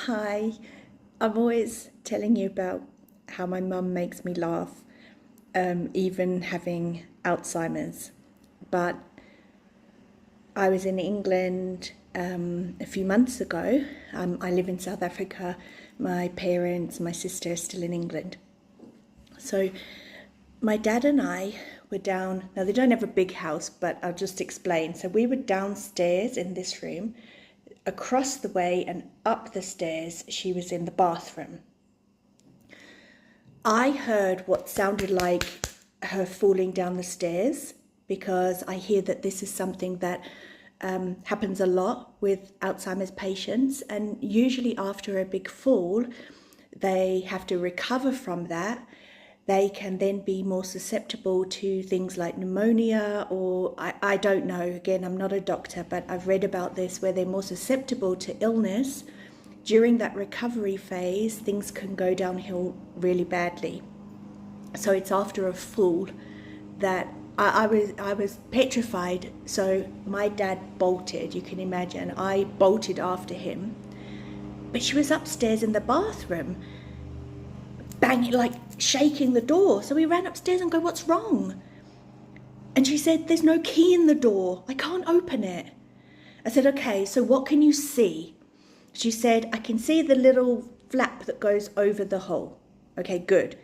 Hi, I'm always telling you about how my mum makes me laugh, even having Alzheimer's. But I was in England a few months ago. I live in South Africa. My parents, my sister are still in England. So my dad and I were down, now they don't have a big house, but I'll just explain. So we were downstairs in this room. Across the way and up the stairs, she was in the bathroom. I heard what sounded like her falling down the stairs because I hear that this is something that happens a lot with Alzheimer's patients, and usually after a big fall, they have to recover from that. They can then be more susceptible to things like pneumonia, or I don't know, again, I'm not a doctor, but I've read about this where they're more susceptible to illness. During that recovery phase, things can go downhill really badly. So it's after a fall that I was petrified. So my dad bolted, you can imagine. I bolted after him. But she was upstairs in the bathroom, banging, like shaking the door. So we ran upstairs and go, "What's wrong?" And she said, "There's no key in the door. I can't open it." I said, "Okay, so what can you see?" She said, "I can see the little flap that goes over the hole." Okay, good.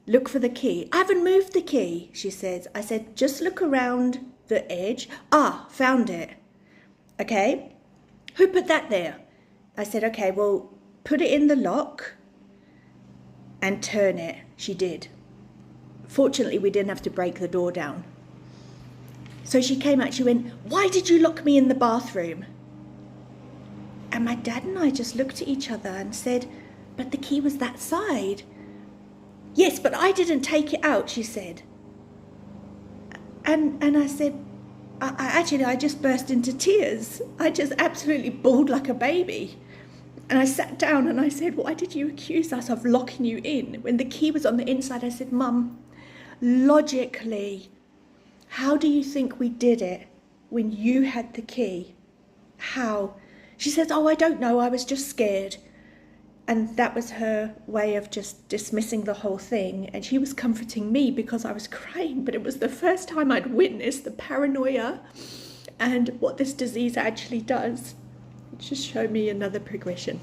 "Look for the key." "I haven't moved the key," she says. I said, "Just look around the edge." "Ah, found it." "Okay, who put that there?" I said, "Okay, well, put it in the lock and turn it." She did. Fortunately, we didn't have to break the door down. So she came out, she went, "Why did you lock me in the bathroom?" And my dad and I just looked at each other and said, "But the key was that side." "Yes, but I didn't take it out," she said. And I said, I just burst into tears. I just absolutely bawled like a baby. And I sat down and I said, "Why did you accuse us of locking you in when the key was on the inside?" I said, "Mum, logically, how do you think we did it when you had the key? How?" She says, "Oh, I don't know, I was just scared." And that was her way of just dismissing the whole thing. And she was comforting me because I was crying, but it was the first time I'd witnessed the paranoia and what this disease actually does. It just showed me another progression.